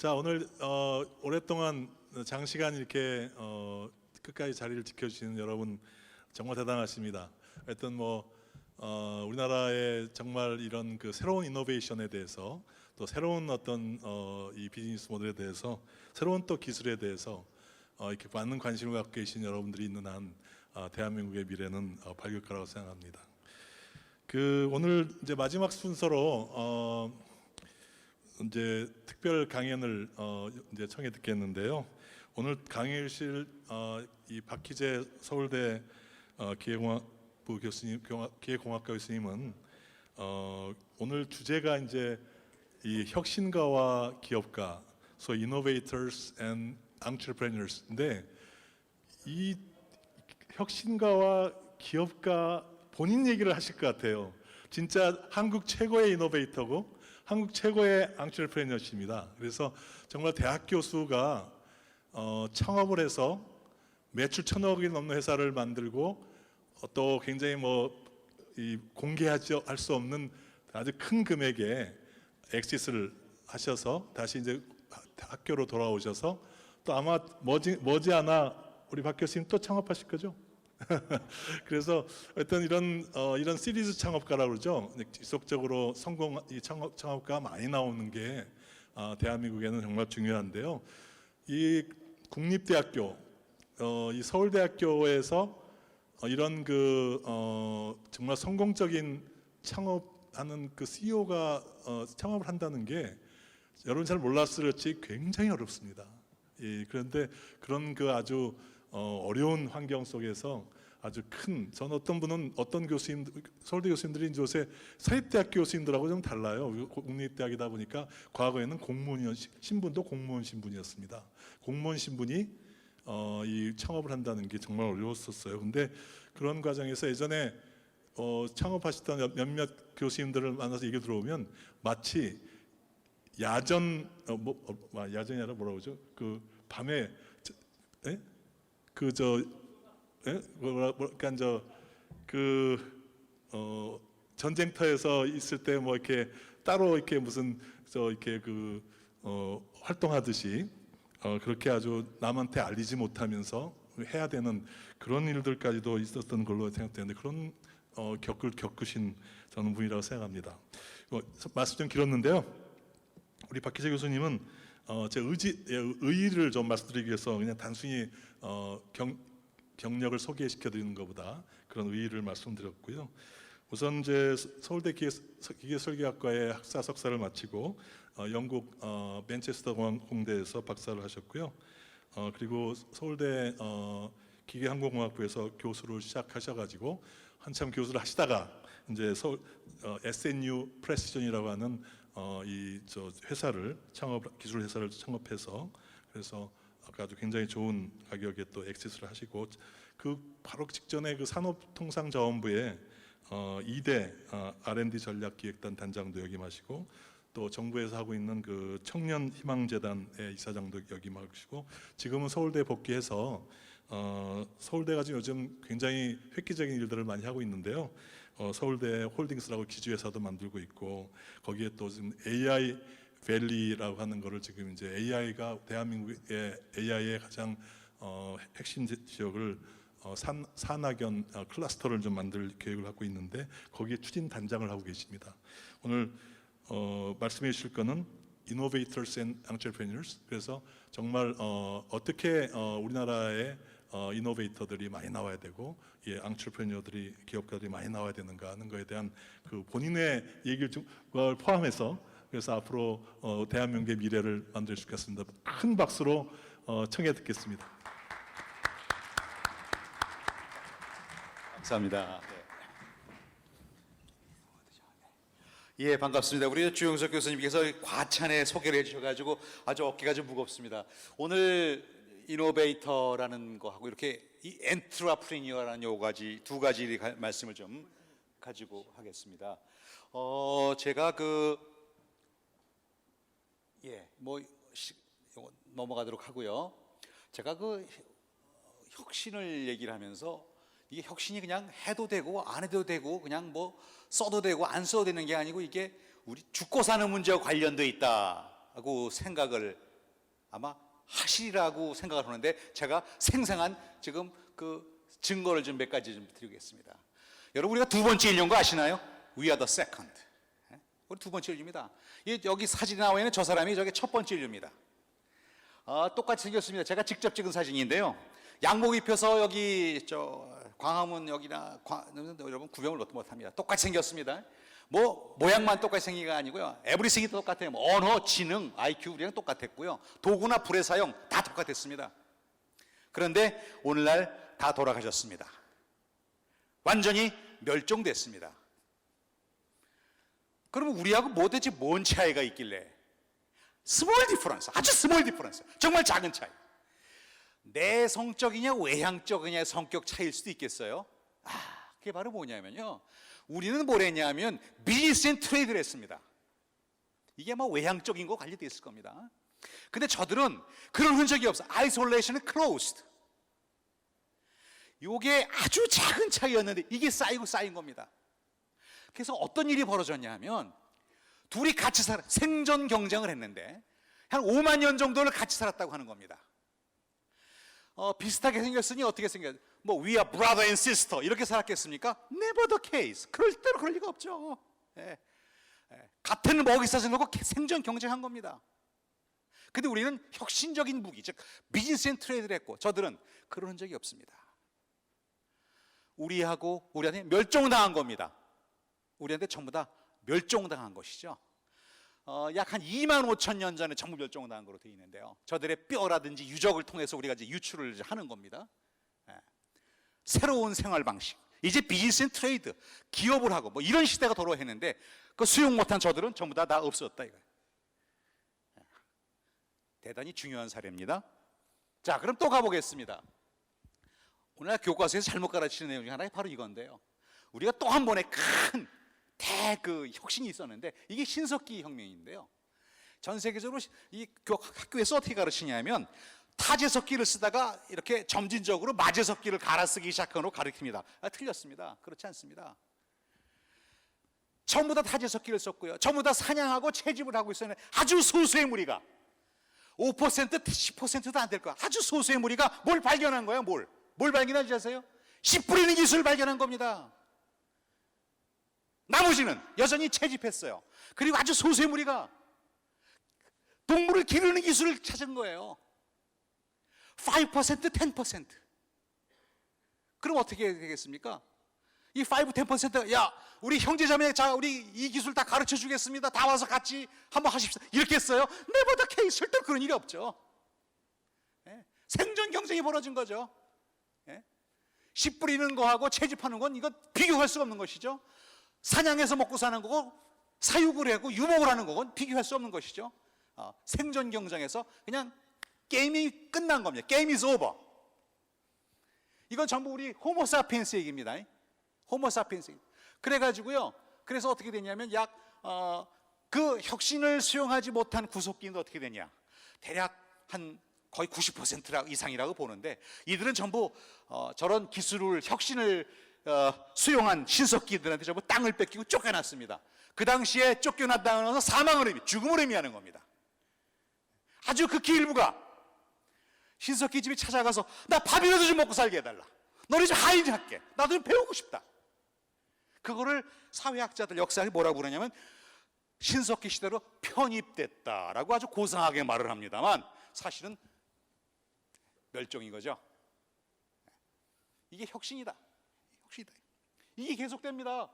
자, 오늘 오랫동안 장시간 이렇게 끝까지 자리를 지켜주시는 여러분 정말 대단하십니다. 하여튼 우리나라의 정말 이런 그 새로운 이노베이션에 대해서, 또 새로운 어떤 이 비즈니스 모델에 대해서, 새로운 또 기술에 대해서 이렇게 많은 관심을 갖고 계신 여러분들이 있는 한 대한민국의 미래는 밝을 거라고 생각합니다. 오늘 이제 마지막 순서로 이제 특별 강연을 이제 청해 듣겠는데요. 오늘 강의해 주실 이 박희재 서울대 기계공학부 교수님, 기계공학과 교수님은 오늘 주제가 이제 이 혁신가와 기업가, 소위 innovators and entrepreneurs인데, 이 혁신가와 기업가 본인 얘기를 하실 것 같아요. 진짜 한국 최고의 이노베이터고 한국 최고의 앙트레프레너십니다. 그래서 정말 대학 교수가 창업을 해서 매출 1,000억이 넘는 회사를 만들고 또 굉장히 공개하지 할 수 없는 아주 큰 금액의 엑시스를 하셔서 다시 이제 학교로 돌아오셔서 또 아마 머지않아 우리 박 교수님 또 창업하실 거죠? 그래서 어떤 이런 시리즈 창업가라고 그러죠. 지속적으로 이 창업가 많이 나오는 게 대한민국에는 정말 중요한데요. 이 국립대학교, 이 서울대학교에서 이런 정말 성공적인 창업하는 그 CEO가 창업을 한다는 게 여러분 잘 몰랐을지 굉장히 어렵습니다. 그런데 그런 아주 어려운 환경 속에서 아주 전 어떤 분은 서울대 교수님들이 요새 사립대학 교수님들하고 좀 달라요. 국립대학이다 보니까 과거에는 신분도 공무원 신분이었습니다. 공무원 신분이 이 창업을 한다는 게 정말 어려웠었어요. 근데 그런 과정에서 예전에 창업하시던 몇몇 교수님들을 만나서 얘기 들어보면 마치 야전이 아니라 뭐라고 그러죠? 밤에 전쟁터에서 있을 때 이렇게 따로 이렇게 활동하듯이 그렇게 아주 남한테 알리지 못하면서 해야 되는 그런 일들까지도 있었던 걸로 생각되는데, 그런 겪으신 저는 분이라고 생각합니다. 말씀 좀 길었는데요. 우리 박희재 교수님은 제 의의를 좀 말씀드리기 위해서 그냥 단순히 경력을 소개시켜 드리는 것보다 그런 의의를 말씀드렸고요. 우선 이제 서울대 기계설계학과의 학사 석사를 마치고 영국 맨체스터 공대에서 박사를 하셨고요. 그리고 서울대 기계항공공학부에서 교수를 시작하셔가지고 한참 교수를 하시다가 이제 SNU 프레시전이라고 하는 기술 회사를 창업해서, 그래서 아주 굉장히 좋은 가격에 또 액세스를 하시고, 바로 직전에 산업통상자원부에 2대 R&D 전략기획단 단장도 역임하시고, 또 정부에서 하고 있는 청년희망재단의 이사장도 역임하시고, 지금은 서울대 복귀해서 서울대가 지금 요즘 굉장히 획기적인 일들을 많이 하고 있는데요. 서울대 홀딩스라고 기주회사도 만들고 있고, 거기에 또 지금 AI 밸리라고 하는 거를 지금 이제 AI가 대한민국의 AI의 가장 핵심 지역을 산학연 클러스터를 좀 만들 계획을 하고 있는데, 거기에 추진 단장을 하고 계십니다. 오늘 말씀해 주실 거는 Innovators and Entrepreneurs. 그래서 정말 어떻게 우리나라에 이노베이터들이 많이 나와야 되고, 앙트레프레너들이, 기업가들이 많이 나와야 되는가 하는 거에 대한 본인의 얘기를 포함해서, 그래서 앞으로 대한민국의 미래를 만들 수 있겠습니다. 큰 박수로 청해 듣겠습니다. 감사합니다. 예, 반갑습니다. 우리 주영석 교수님께서 과찬의 소개를 해주셔가지고 아주 어깨가 좀 무겁습니다. 오늘 이노베이터라는 거하고 이렇게 이 엔트라프리니어라는 두 가지 말씀을 좀 가지고 하겠습니다. 제가 넘어가도록 하고요. 제가 혁신을 얘기를 하면서, 이게 혁신이 그냥 해도 되고 안 해도 되고 그냥 써도 되고 안 써도 되는 게 아니고, 이게 우리 죽고 사는 문제와 관련돼 있다고 생각을 아마 하시리라고 생각을 하는데 제가 생생한 지금 그 증거를 좀 몇 가지 좀 드리겠습니다. 여러분 우리가 두 번째 인류인 거 아시나요? We are the second. 우리 두 번째 인류입니다. 여기 사진이 나와 있는 저 사람이 저게 첫 번째 인류입니다. 똑같이 생겼습니다. 제가 직접 찍은 사진인데요. 양복 입혀서 여기 저 광화문 여기나 여러분 구경을 못합니다. 똑같이 생겼습니다. 뭐 모양만 똑같이 생긴 게 아니고요. 에브리싱이 똑같아요. 뭐 언어, 지능, IQ 우리랑 똑같았고요. 도구나 불의 사용 다 똑같았습니다. 그런데 오늘날 다 돌아가셨습니다. 완전히 멸종됐습니다. 그러면 우리하고 뭐 대체 뭔 차이가 있길래? 스몰 디퍼런스, 아주 스몰 디퍼런스, 정말 작은 차이. 내성적이냐 외향적이냐의 성격 차이일 수도 있겠어요. 그게 바로 뭐냐면요, 우리는 뭘 했냐면 비즈니스 앤 트레이드를 했습니다. 이게 아마 외향적인 거 관련되어 있을 겁니다. 근데 저들은 그런 흔적이 없어. 아이솔레이션은 클로즈드. 이게 아주 작은 차이였는데 이게 쌓이고 쌓인 겁니다. 그래서 어떤 일이 벌어졌냐 하면 둘이 같이 생존 경쟁을 했는데 한 5만 년 정도를 같이 살았다고 하는 겁니다. 비슷하게 생겼으니 어떻게 생겼? 뭐 we are brother and sister 이렇게 살았겠습니까? Never the case. 그럴 리가 없죠. 같은 먹이사슬 놓고 생존 경쟁한 겁니다. 근데 우리는 혁신적인 무기, 즉 비즈니스 앤 트레이드를 했고 저들은 그런 적이 없습니다. 우리한테 멸종당한 겁니다. 우리한테 전부 다 멸종당한 것이죠. 약 한 2만 5천 년 전에 전부 멸종당한 것으로 되어 있는데요. 저들의 뼈라든지 유적을 통해서 우리가 이제 유출을 하는 겁니다. 새로운 생활 방식, 이제 비즈니스 앤 트레이드, 기업을 하고 뭐 이런 시대가 도래했는데 그 수용 못한 저들은 전부 다 없었다 이거예요. 대단히 중요한 사례입니다. 자, 그럼 또 가보겠습니다. 오늘 교과서에서 잘못 가르치는 내용 중 하나가 바로 이건데요. 우리가 또 한 번의 큰 혁신이 있었는데 이게 신석기 혁명인데요. 전 세계적으로 이 학교에서 어떻게 가르치냐면 타제석기를 쓰다가 이렇게 점진적으로 마제석기를 갈아쓰기 시작하고 가르칩니다. 틀렸습니다. 그렇지 않습니다. 전부 다 타제석기를 썼고요. 전부 다 사냥하고 채집을 하고 있었는데 아주 소수의 무리가 5%, 10%도 안 될 거야. 아주 소수의 무리가 뭘 발견한 거예요? 뭘 발견하지 아세요? 씨 뿌리는 기술을 발견한 겁니다. 나머지는 여전히 채집했어요. 그리고 아주 소수의 무리가 동물을 기르는 기술을 찾은 거예요. 5%, 10%. 그럼 어떻게 되겠습니까? 이 5, 10%가 야, 우리 형제자매, 자, 우리 이 기술 다 가르쳐 주겠습니다. 다 와서 같이 한번 하십시오. 이렇게 했어요. Never the case. 절대 그런 일이 없죠. 생존 경쟁이 벌어진 거죠. 씨 뿌리는 거하고 채집하는 건 이거 비교할 수가 없는 것이죠. 사냥해서 먹고 사는 거고 사육을 하고 유목을 하는 거건 비교할 수 없는 것이죠. 생존 경쟁에서 그냥 게임이 끝난 겁니다. Game is over. 이건 전부 우리 호모사피엔스 얘기입니다. 호모사피엔스. 그래가지고요. 그래서 어떻게 되냐면 그 혁신을 수용하지 못한 구속기는 어떻게 되냐? 대략 한 거의 90% 이상이라고 보는데 이들은 전부 저런 기술을 혁신을 수용한 신석기들한테 전부 땅을 뺏기고 쫓겨났습니다. 그 당시에 쫓겨났다는 것은 사망을 죽음을 의미하는 겁니다. 아주 극히 일부가 신석기 집에 찾아가서 나 밥이라도 좀 먹고 살게 해달라. 너네 좀 하인 할게. 나도 좀 배우고 싶다. 그거를 사회학자들 역사학이 뭐라고 그러냐면 신석기 시대로 편입됐다라고 아주 고상하게 말을 합니다만 사실은 멸종인 거죠. 이게 혁신이다. 이게 계속됩니다.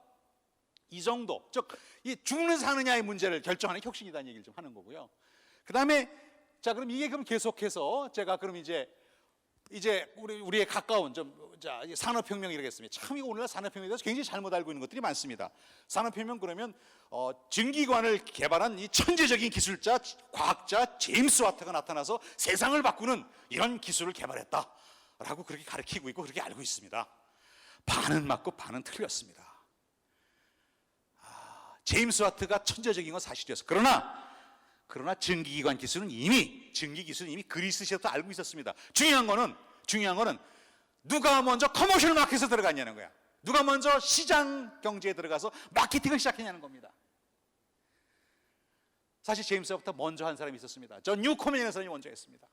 이 정도, 즉 이 죽는 사느냐의 문제를 결정하는 혁신이라는 얘기를 좀 하는 거고요. 그 다음에 자, 그럼 이게 그럼 계속해서 제가 그럼 이제 우리의 가까운 산업혁명 이라겠습니다. 참 이거 오늘날 산업혁명에 대해서 굉장히 잘못 알고 있는 것들이 많습니다. 산업혁명 그러면 증기관을 개발한 이 천재적인 기술자, 과학자 제임스 와트가 나타나서 세상을 바꾸는 이런 기술을 개발했다라고 그렇게 가르치고 있고 그렇게 알고 있습니다. 반은 맞고 반은 틀렸습니다. 제임스 와트가 천재적인 건 사실이었어. 그러나 증기기관 기술은 이미 그리스 시대부터 알고 있었습니다. 중요한 거는 누가 먼저 커머셜 마켓에 들어갔냐는 거야. 누가 먼저 시장 경제에 들어가서 마케팅을 시작했냐는 겁니다. 사실 제임스 와트보다 먼저 한 사람이 있었습니다. 저 뉴코맨이라는 사람이 먼저 했습니다.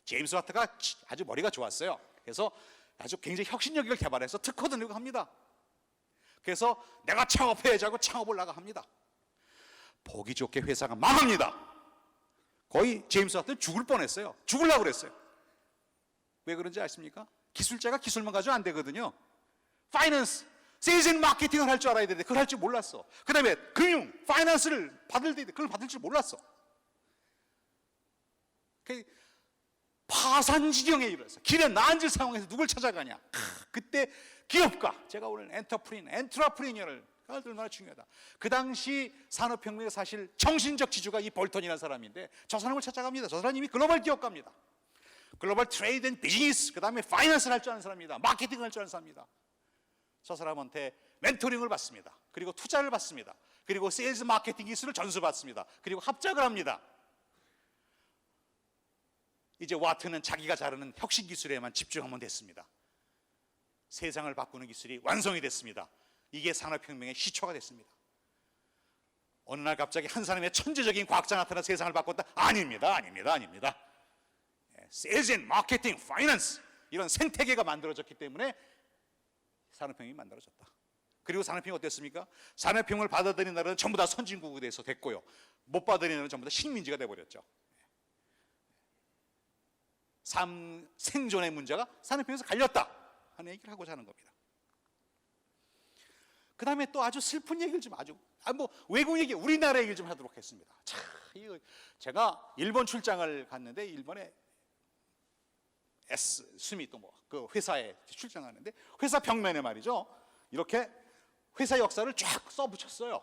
제임스 와트가 아주 머리가 좋았어요. 그래서 아주 굉장히 혁신적인 걸 개발해서 특허도 내고 합니다. 그래서 내가 창업해야지 하고 창업을 나가 합니다. 보기 좋게 회사가 망합니다. 거의 제임스 와트는 죽을 뻔했어요. 죽으려고 그랬어요. 왜 그런지 아십니까? 기술자가 기술만 가지고 안 되거든요. 파이낸스, 세일즈 앤 마케팅을 할 줄 알아야 되는데 그걸 할 줄 몰랐어. 그 다음에 금융, 파이낸스를 받을 때 그걸 받을 줄 몰랐어. 파산 지경에 이르렀어. 길에 나앉을 상황에서 누굴 찾아가냐. 그때 기업가, 제가 오늘 엔트러프리니어를 얼마나 중요하다. 그 당시 산업혁명의 사실 정신적 지주가 이 볼턴이라는 사람인데 저 사람을 찾아갑니다. 저 사람이 글로벌 기업가입니다. 글로벌 트레이드 앤 비즈니스, 그 다음에 파이낸스를 할 줄 아는 사람입니다. 마케팅을 할 줄 아는 사람입니다. 저 사람한테 멘토링을 받습니다. 그리고 투자를 받습니다. 그리고 세일즈 마케팅 기술을 전수받습니다. 그리고 합작을 합니다. 이제 와트는 자기가 잘하는 혁신 기술에만 집중하면 됐습니다. 세상을 바꾸는 기술이 완성이 됐습니다. 이게 산업혁명의 시초가 됐습니다. 어느 날 갑자기 한 사람의 천재적인 과학자 나타나 세상을 바꿨다? 아닙니다. 세일즈 앤 마케팅, 파이낸스 이런 생태계가 만들어졌기 때문에 산업혁명이 만들어졌다. 그리고 산업혁명이 어땠습니까? 산업혁명을 받아들이는 나라는 전부 다 선진국에 대해서 됐고요. 못 받아들이는 나라는 전부 다 식민지가 돼버렸죠. 생존의 문제가 산업혁명에서 갈렸다 하는 얘기를 하고자 하는 겁니다. 그 다음에 또 아주 슬픈 얘기를 좀 외국 얘기, 우리나라 얘기를 좀 하도록 했습니다. 자, 이거 제가 일본 출장을 갔는데 일본에 스미 또 그 회사에 출장하는데 회사 벽면에 말이죠. 이렇게 회사 역사를 쫙 써붙였어요.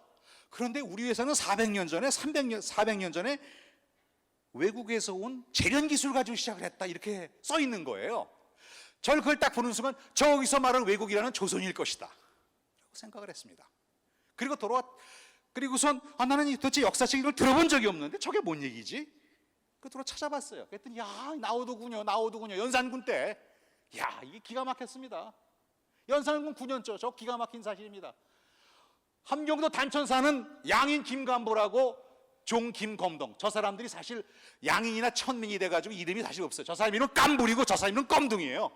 그런데 우리 회사는 400년 전에 400년 전에 외국에서 온 재련 기술 가지고 시작을 했다 이렇게 써 있는 거예요. 저를 그걸 딱 보는 순간 저기서 말하는 외국이라는 조선일 것이다 라고 생각을 했습니다. 그리고선 나는 도대체 역사적인 걸 들어본 적이 없는데 저게 뭔 얘기지? 그래서 찾아봤어요. 그랬더니 나오더군요. 연산군 때. 이게 기가 막혔습니다. 연산군 9년조 저 기가 막힌 사실입니다. 함경도 단천사는 양인 김감보라고 종 김검동 저 사람들이 사실 양인이나 천민이 돼가지고 이름이 사실 없어요. 저 사람 이름은 깜불이고 저 사람 이름은 껌둥이에요.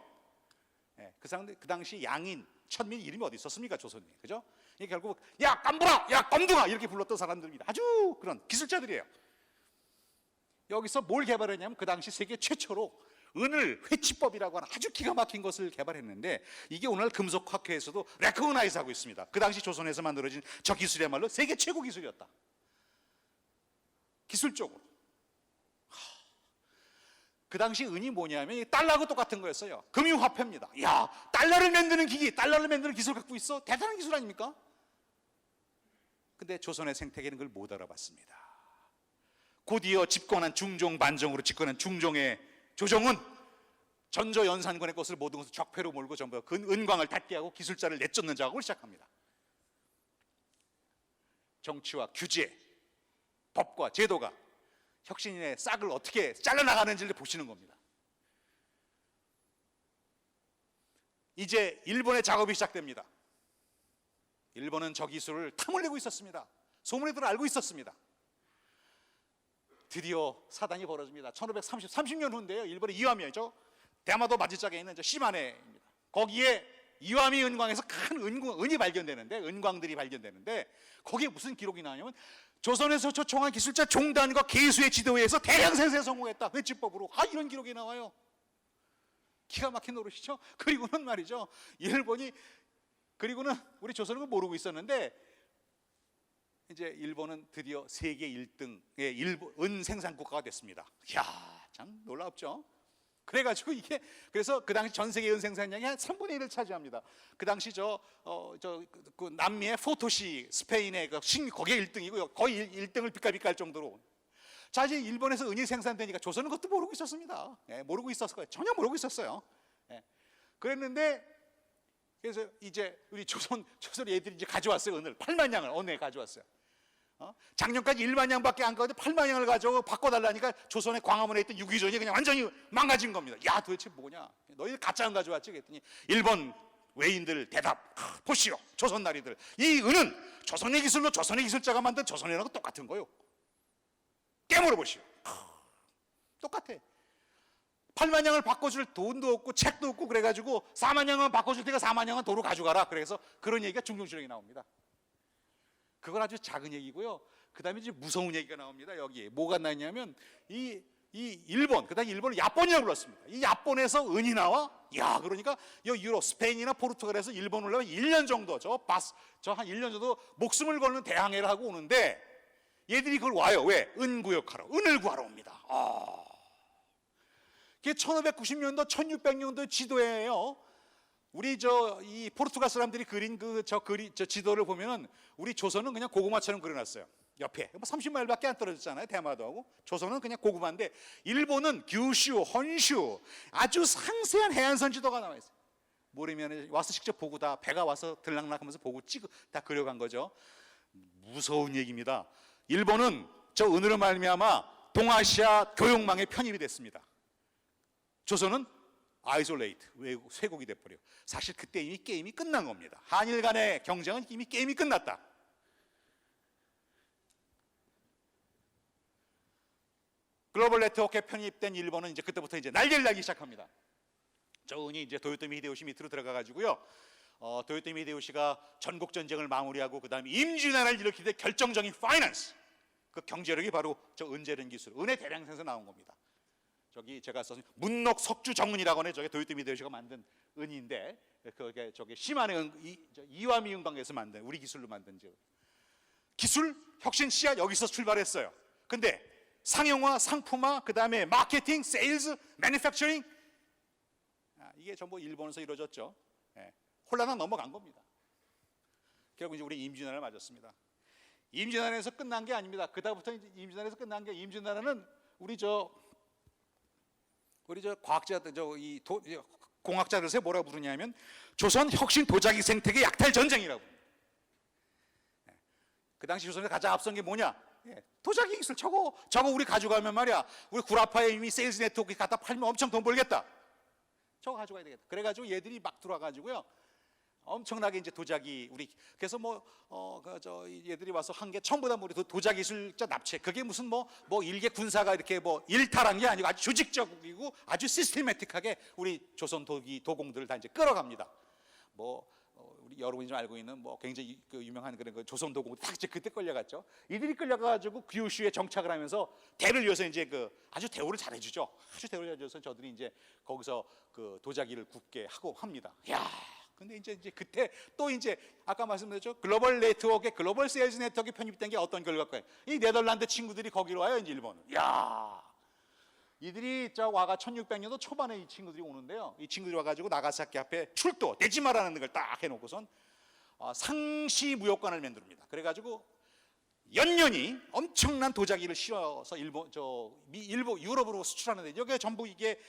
그 사람들 그 당시 양인 천민 이름이 어디 있었습니까? 조선이 그죠? 결국 야 깜불아, 야 껌둥아 이렇게 불렀던 사람들입니다. 아주 그런 기술자들이에요. 여기서 뭘 개발했냐면 그 당시 세계 최초로 은을 회치법이라고 하는 아주 기가 막힌 것을 개발했는데 이게 오늘 금속학회에서도 레코그나이즈하고 있습니다. 그 당시 조선에서 만들어진 저 기술이야말로 세계 최고 기술이었다. 기술적으로. 그 당시 은이 뭐냐면 달러하고 똑같은 거였어요. 금융화폐입니다. 달러를 만드는 기기, 달러를 만드는 기술 갖고 있어? 대단한 기술 아닙니까? 근데 조선의 생태계는 그걸 못 알아봤습니다. 곧이어 집권한 중종 반정으로 집권한 중종의 조정은 전조 연산군의 것을 모든 것을 적폐로 몰고 전부 은광을 닫게 하고 기술자를 내쫓는 작업을 시작합니다. 정치와 규제, 법과 제도가 혁신의 싹을 어떻게 잘라나가는지를 보시는 겁니다. 이제 일본의 작업이 시작됩니다. 일본은 저 기술을 탐을 내고 있었습니다. 소문에 들어 알고 있었습니다. 드디어 사단이 벌어집니다. 30년 후인데요. 일본의 이와미죠. 대마도 마지짝에 있는 시마네입니다. 거기에 이와미 은광에서 큰 은이 발견되는데 은광들이 발견되는데 거기에 무슨 기록이 나냐면 조선에서 초청한 기술자 종단과 계수의 지도에 의해서 대량 생산에 성공했다. 회치법으로. 이런 기록이 나와요. 기가 막힌 노릇이죠. 그리고는 말이죠. 그리고는 우리 조선은 모르고 있었는데 이제 일본은 드디어 세계 1등의 은 생산 국가가 됐습니다. 참 놀랍죠. 그래가지고 그래서 그 당시 전 세계 은 생산량이 한 3분의 1을 차지합니다. 그 당시 그 남미의 포토시 스페인의 거기에 1등이고요. 거의 1등을 빗갈빗갈 정도로. 자, 이제 일본에서 은이 생산되니까 조선은 그것도 모르고 있었습니다. 모르고 있었을 거예요. 전혀 모르고 있었어요. 그랬는데 그래서 이제 우리 조선 애들이 이제 가져왔어요. 은을 8만 양을 언에 가져왔어요. 작년까지 1만 양밖에 안 가는데 8만 양을 가져고 바꿔달라니까 조선의 광화문에 있던 유기전이 그냥 완전히 망가진 겁니다. 도대체 뭐냐? 너희들 가짜 은 가져왔지? 그랬더니 일본 외인들 대답. 보시오, 조선 나리들. 이 은은 조선의 기술로 조선의 기술자가 만든 조선이라고 똑같은 거요. 깨물어 보시오. 똑같아. 8만 양을 바꿔줄 돈도 없고 책도 없고 그래가지고 4만 양은 바꿔줄 테니까 4만 양은 도로 가져가라. 그래서 그런 얘기가 중종실록에 나옵니다. 그건 아주 작은 얘기고요. 그 다음에 이제 무서운 얘기가 나옵니다. 여기에 뭐가 나냐면 이 일본, 그 다음에 일본을 야본이라고 불렀습니다. 이 야본에서 은이 나와. 야, 그러니까 유럽, 스페인이나 포르투갈에서 일본 올라면 1년 정도 저 한 1년 정도 목숨을 걸는 대항해를 하고 오는데 얘들이 그걸 와요. 왜? 은 구역하러, 은을 구하러 옵니다. 그게 1590년도, 1600년도 지도예요. 우리 이 포르투갈 사람들이 그린 저 지도를 보면은 우리 조선은 그냥 고구마처럼 그려놨어요. 옆에 30마일밖에 안 떨어졌잖아요. 대마도하고. 조선은 그냥 고구마인데 일본은 규슈, 헌슈 아주 상세한 해안선 지도가 나와 있어요. 모르면 와서 직접 보고 다 배가 와서 들락날락하면서 보고 다 그려간 거죠. 무서운 얘기입니다. 일본은 저 은으로 말미암아 동아시아 교역망에 편입이 됐습니다. 조선은 아이솔레이트, 쇄국이 돼버려. 사실 그때 이미 게임이 끝난 겁니다. 한일 간의 경쟁은 이미 게임이 끝났다. 글로벌 네트워크에 편입된 일본은 이제 그때부터 이제 날개를 달기 시작합니다. 저 은이 이제 도요토미 히데요시 밑으로 들어가 가지고요. 도요토미 히데요시가 전국 전쟁을 마무리하고 그다음에 임진왜란을 일으킬 때 결정적인 파이낸스, 그 경제력이 바로 저 은재련 기술, 은의 대량생에서 나온 겁니다. 저기 제가 써서 문록 석주 정은이라고 하는 저게 도요토미 히데요시가 만든 은인데 그게 저게 시마네 이와미 은광에서 만든 우리 기술로 만든 기술 혁신 씨앗 여기서 출발했어요. 근데 상용화, 상품화, 그 다음에 마케팅, 세일즈, 매니팩처링 이게 전부 일본에서 이루어졌죠. 혼란은 넘어간 겁니다. 결국 이제 우리 임진왜란을 맞았습니다. 임진왜란에서 끝난 게 아닙니다. 그다음부터 이제 임진왜란에서 끝난 게 임진왜란은 우리 저 과학자들 공학자들에서 뭐라고 부르냐면 조선 혁신 도자기 생태계 약탈 전쟁이라고. 그 당시 조선에 가장 앞선 게 뭐냐? 도자기 기술 저거 우리 가져가면 말이야. 우리 구라파에 이미 세일즈 네트워크 갖다 팔면 엄청 돈 벌겠다. 저거 가져가야 되겠다. 그래가지고 얘들이 막 들어와가지고요. 엄청나게 이제 도자기 그래서 얘들이 와서 한 게 전부 다 우리 도자기 기술자 납치. 그게 무슨 뭐 일개 군사가 이렇게 일탈한 게 아니고 아주 조직적이고 아주 시스테매틱하게 우리 조선 도공들을 다 이제 끌어갑니다. 우리 여러분이 좀 알고 있는 굉장히 유명한 그런 조선 도공들 다 이제 그때 끌려갔죠. 이들이 끌려가지고 규슈에 정착을 하면서 대를 이어서 이제 아주 대우를 잘해주죠. 아주 대우를 잘해줘서 저들이 이제 거기서 그 도자기를 굽게 하고 합니다. 야. 근데 이제 그때 또 이제 아까 말씀드렸죠. 글로벌 네트워크에 글로벌 세일즈 네트워크에 편입된 게 어떤 결과일까요? 이 네덜란드 친구들이 거기로 와요. 이제 일본은. 야, 이들이 와가 1600년도 초반에 이 친구들이 오는데요. 이 친구들이 와가지고 나가사키 앞에 출도 데지마라는 걸 딱 해놓고선 상시 무역관을 만듭니다. 그래가지고 연년이 엄청난 도자기를 실어서 유럽으로 수출하는데 여기 전부 이게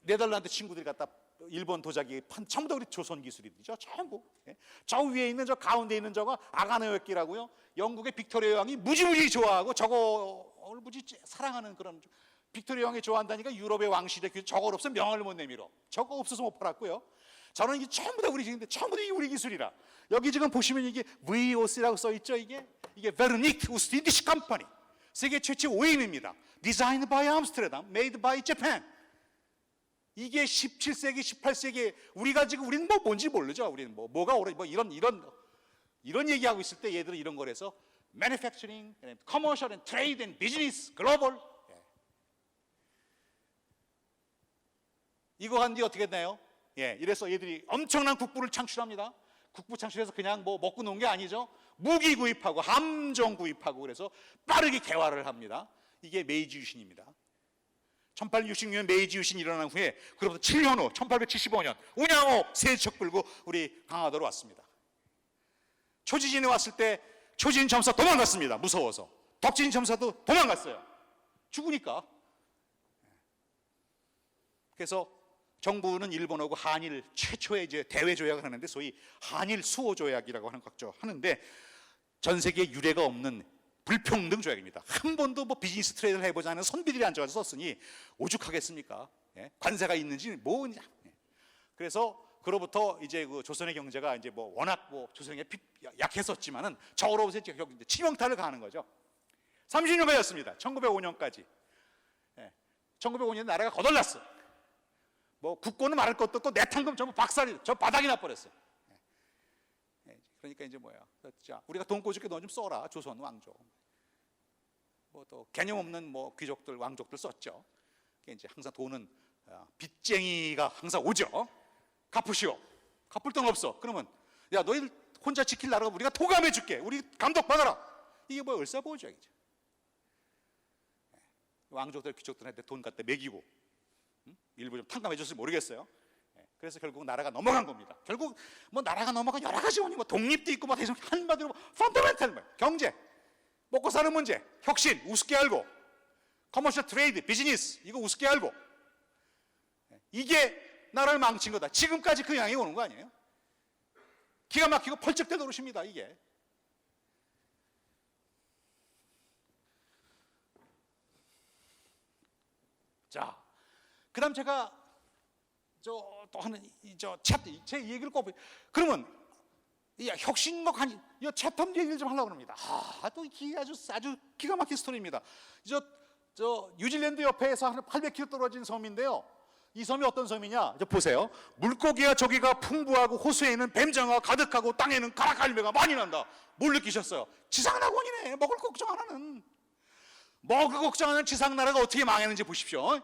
네덜란드 친구들이 갖다 일본 도자기 전부 다 우리 조선 기술이죠. 전부. 저 위에 있는 저 가운데 있는 저거 아가네 획기라고요. 영국의 빅토리아 여왕이 무지무지 좋아하고 저거를 무지 사랑하는 그런 빅토리아 여왕이 좋아한다니까 유럽의 왕실의 저거 없으면 명함을 못 내밀어. 저거 없어서 못 팔았고요. 저는 이게 전부 다 우리 기술인데 전부 다 우리 기술이라. 여기 지금 보시면 이게 VOC라고 써 있죠. 이게 Vernick Ostindische Company. 세계 최초 오인입니다. Designed by Amsterdam, made by Japan. 이게 17세기, 18세기 우리가 지금 우리는 뭔지 모르죠. 우리는 뭐가 오래 이런 얘기하고 있을 때 얘들은 이런 거래서 manufacturing, commercial and trade and business, global. 이거 한 뒤 어떻게 됐나요? 이래서 얘들이 엄청난 국부를 창출합니다. 국부 창출해서 그냥 먹고 노는 게 아니죠. 무기 구입하고 함정 구입하고 그래서 빠르게 개화를 합니다. 이게 메이지 유신입니다. 1866년 메이지 유신이 일어난 후에 그로부터 7년 후 1875년 운양호 세척 불고 우리 강화도로 왔습니다. 초지진에 왔을 때 초지진 점사 도망갔습니다. 무서워서. 덕지진 점사도 도망갔어요. 죽으니까. 그래서 정부는 일본하고 한일 최초의 이제 대외 조약을 하는데 소위 한일 수호 조약이라고 하는데 전 세계에 유례가 없는 불평등 조약입니다. 한 번도 비즈니스 트레이드를 해보자는 선비들이 앉아서 썼으니 오죽하겠습니까? 관세가 있는지 뭐냐. 그래서 그로부터 이제 그 조선의 경제가 이제 뭐 워낙 뭐 조선의 약했었지만은 저로부터 이제 치명타를 가하는 거죠. 30년 걸렸습니다. 1905년까지. 1905년 나라가 거덜났어. 뭐 국고는 말할 것도 또 내탕금 전부 박살이 저 바닥이 나버렸어. 그러니까 이제 뭐야? 자, 우리가 돈 꿔줄게 너 좀 써라. 조선 왕족. 뭐 또 개념 없는 뭐 귀족들 왕족들 썼죠. 이제 항상 돈은 빚쟁이가 항상 오죠. 갚으시오. 갚을 돈 없어. 그러면 야 너희들 혼자 지킬 나라가 우리가 도감해 줄게. 우리 감독 받아라. 이게 뭐 을사보호주의죠. 왕족들 귀족들한테 돈 갖다 매기고 일부 좀 탕감해 줬을지 모르겠어요. 그래서 결국 나라가 넘어간 겁니다. 결국 뭐 나라가 넘어간 여러 가지 원인, 뭐 독립도 있고 뭐 대충 한마디로 펀더멘탈 경제, 먹고 사는 문제, 혁신 우습게 알고, 커머셜 트레이드 비즈니스 이거 우습게 알고, 이게 나라를 망친 거다. 지금까지 그 양이 오는 거 아니에요? 기가 막히고 펄쩍대 노릇입니다. 이게. 자, 그다음 제가 또 하는 제 얘기를 꼭 그러면 이 혁신목 한 이 채텀 얘기를 좀 하려고 합니다. 또 이게 아주 기가 막힌 스토리입니다. 저 뉴질랜드 옆에서 한 800km 떨어진 섬인데요. 이 섬이 어떤 섬이냐? 보세요. 물고기와 조개가 풍부하고 호수에는 뱀장어가 가득하고 땅에는 가라갈매가 많이 난다. 뭘 느끼셨어요? 지상낙원이네. 먹을 거 걱정 안 하는. 먹을 걱정하는 지상나라가 어떻게 망했는지 보십시오.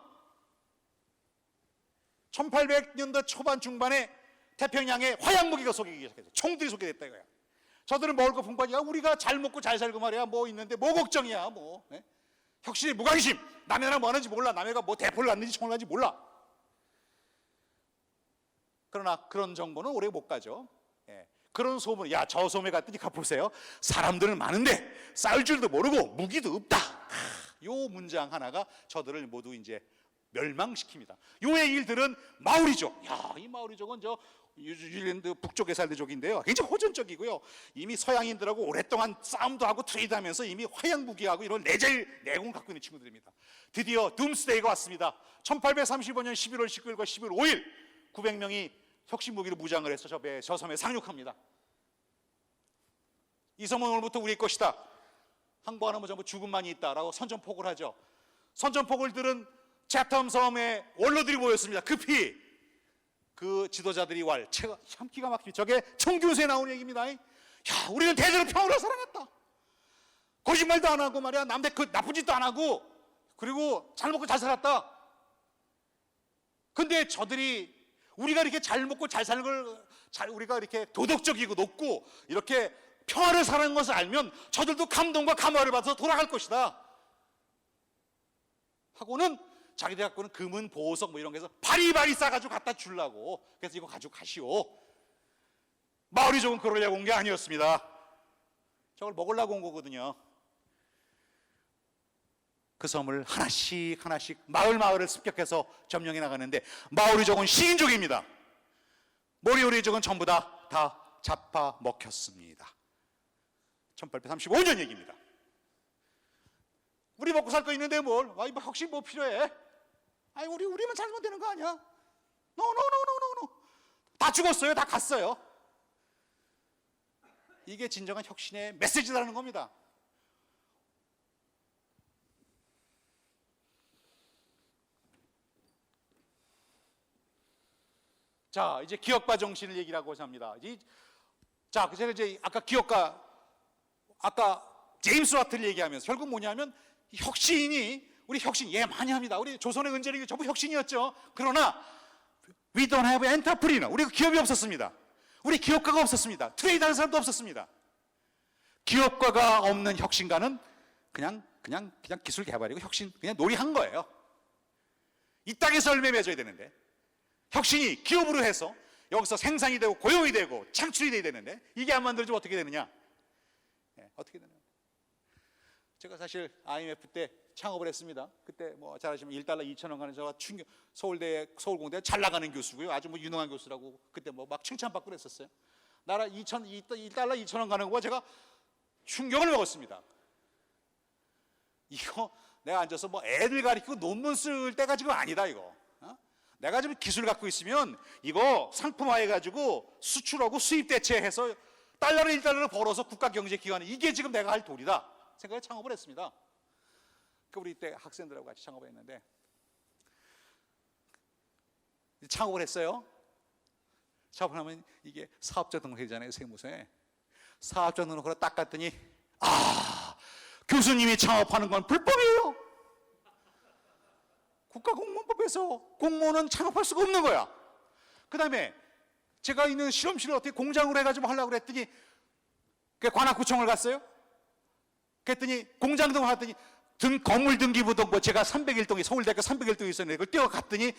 1800년대 초반 중반에 태평양에 화약무기가 쏘기 시작했어요. 총들이 쏘게 됐다 이거야. 저들은 먹을 거 풍부하니까 우리가 잘 먹고 잘 살고 말이야. 뭐 있는데 뭐 걱정이야. 뭐 혁신의 무관심. 남의 나라 뭐 하는지 몰라. 남의 나라 뭐 대포를 놨는지 총을 놨는지 몰라. 그러나 그런 정보는 오래 못 가죠. 그런 소문, 야, 저 섬에 갔더니 가보세요. 사람들은 많은데 싸울 줄도 모르고 무기도 없다. 요 문장 하나가 저들을 모두 이제 멸망시킵니다. 요의 일들은 마오리족. 야, 이 마오리족은 저 뉴질랜드 북쪽에 살던 족인데요. 굉장히 호전적이고요. 이미 서양인들하고 오랫동안 싸움도 하고 트레이드하면서 이미 화약 무기하고 이런 레젤 내공을 갖고 있는 친구들입니다. 드디어 둠스데이가 왔습니다. 1835년 11월 19일과 11월 5일 900명이 혁신 무기로 무장을 해서 저 섬에 상륙합니다. 이 섬은 오늘부터 우리의 것이다. 항복하면 전부 죽음만이 있다라고 선전포고를 하죠. 선전포고를 들은 채텀 섬에 원로들이 모였습니다. 급히 그 지도자들이 참 기가 막힙니다. 저게 청교수에 나오는 얘기입니다. 야, 우리는 대대로 평화를 사랑했다. 거짓말도 안 하고 말이야. 남들 그 나쁜 짓도 안 하고, 그리고 잘 먹고 잘 살았다. 근데 저들이 우리가 이렇게 잘 먹고 잘 사는 걸 우리가 이렇게 도덕적이고 높고 이렇게 평화를 사랑하는 것을 알면 저들도 감동과 감화를 받아서 돌아갈 것이다 하고는 자기들 갖고는 금은 보석 뭐 이런 거 해서 바리바리 싸가지고 갖다 주려고. 그래서 이거 가지고 가시오. 마오리족은 그러려고 온 게 아니었습니다. 저걸 먹으려고 온 거거든요. 그 섬을 하나씩 마을을 습격해서 점령해 나가는데 마오리족은 식인족입니다. 모리오리족은 전부 다 잡아먹혔습니다. 1835년 얘기입니다. 우리 먹고 살 거 있는데 뭘? 뭐 혁신 뭐 필요해? 아니 우리만 잘못되는 거 아니야? 노. 다 죽었어요. 다 갔어요. 이게 진정한 혁신의 메시지라는 겁니다. 자, 이제 기업가 정신을 얘기하고 합니다. 자, 제가 이제 아까 제임스 와트를 얘기하면서 결국 뭐냐면 우리 혁신 많이 합니다. 우리 조선의 은재력이 전부 혁신이었죠. 그러나 we don't have entrepreneur. 우리가 기업이 없었습니다. 우리 기업가가 없었습니다. 트레이드하는 사람도 없었습니다. 기업가가 없는 혁신가는 그냥 기술 개발이고 혁신 그냥 놀이한 거예요. 이 땅에서 열매 맺어야 되는데 혁신이 기업으로 해서 여기서 생산이 되고 고용이 되고 창출이 돼야 되는데 이게 안 만들어지면 어떻게 되느냐? 어떻게 되느냐? 제가 사실 IMF 때 창업을 했습니다. 그때 뭐 잘 아시면 1달러 2,000원 가는 제가 서울공대 잘 나가는 교수고요. 아주 뭐 유능한 교수라고 그때 뭐 막 칭찬받고 그랬었어요. 나라 1달러 2,000원 가는 거가 제가 충격을 먹었습니다. 이거 내가 앉아서 뭐 애들 가르치고 논문 쓸 때가 지금 아니다 이거. 내가 좀 기술 갖고 있으면 이거 상품화해가지고 수출하고 수입 대체해서 달러를 1달러를 벌어서 국가경제기관에 이게 지금 내가 할 도리다 생각해 창업을 했습니다. 그 우리 때 학생들하고 같이 창업을 했는데 창업을 했어요. 창업을 하면 이게 사업자 등록이잖아요. 세무서에 사업자 등록으로 딱 갔더니 교수님이 창업하는 건 불법이에요. 국가공무원법에서 공무원은 창업할 수가 없는 거야. 그 다음에 제가 있는 실험실을 어떻게 공장으로 해가지고 하려고 그랬더니 관악구청을 갔어요. 그랬더니 공장 등록을 했더니 건물 등기부도 뭐 제가 301동에 서울대학교 301동에 있었는데 그걸 뛰어갔더니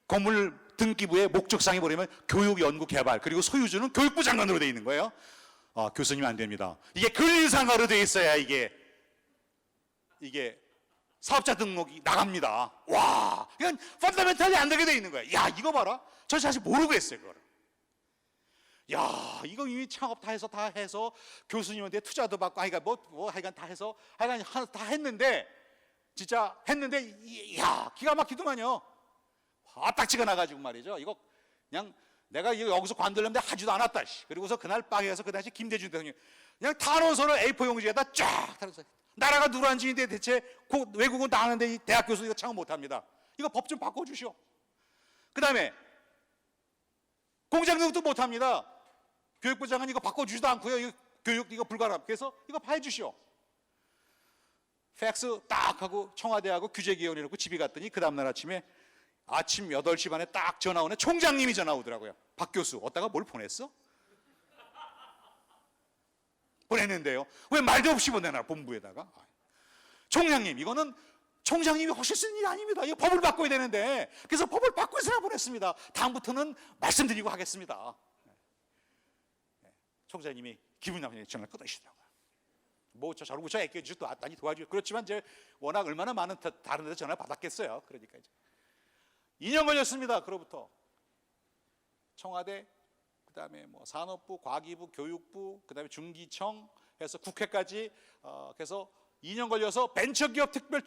건물 등기부의 목적상에 보려면 교육연구개발 그리고 소유주는 교육부 장관으로 돼 있는 거예요. 교수님 안 됩니다. 이게 근린상가로 돼 있어야 이게 사업자 등록이 나갑니다. 와, 이건 펀더멘탈이 안 되게 돼 있는 거야. 야, 이거 봐라. 저 사실 모르고 했어요, 그거를. 야, 이거 이미 창업 다 해서 교수님한테 투자도 받고, 하여간 다 해서, 하여간 다 했는데, 진짜 했는데, 야, 기가 막히더만요. 딱지가 나가지고 말이죠. 이거 그냥 내가 여기서 관두려는데 하지도 않았다. 그리고서 그날 빵에서 그 당시 김대중 대통령이 그냥 탄원서를 A4 용지에다 쫙 달아서 나라가 누란지인데 대체 외국은 나가는데 이 대학 교수 이거 창업 못합니다. 이거 법 좀 바꿔주시오. 그 다음에 공장 등록도 못합니다. 교육부 장관 이거 바꿔주지도 않고요. 이거 교육 이거 불가합니다. 그래서 이거 해주시오. 팩스 딱 하고 청와대하고 규제기원에 놓고 집에 갔더니 그 다음날 아침에 아침 8시 반에 딱 전화 오네. 총장님이 전화 오더라고요. 박 교수 어디다가 뭘 보냈어? 보냈는데요. 왜 말도 없이 보내나 본부에다가. 총장님 이거는 총장님이 하실 수 있는 일이 아닙니다. 이거 법을 바꿔야 되는데 그래서 법을 바꿔서 보냈습니다. 다음부터는 말씀드리고 하겠습니다. 총장님이 기분 나쁘게 전화를 끊으시더라고요. 뭐 저러고 저 애껴주지도 않다니 도와주고 그렇지만 이제 워낙 얼마나 많은 다른 데서 전화를 받았겠어요. 그러니까 이제 2년 걸렸습니다. 그로부터 청와대 그다음에 뭐 산업부, 과기부, 교육부, 그다음에 중기청 해서 국회까지 그래서 2년 걸려서 벤처기업 특별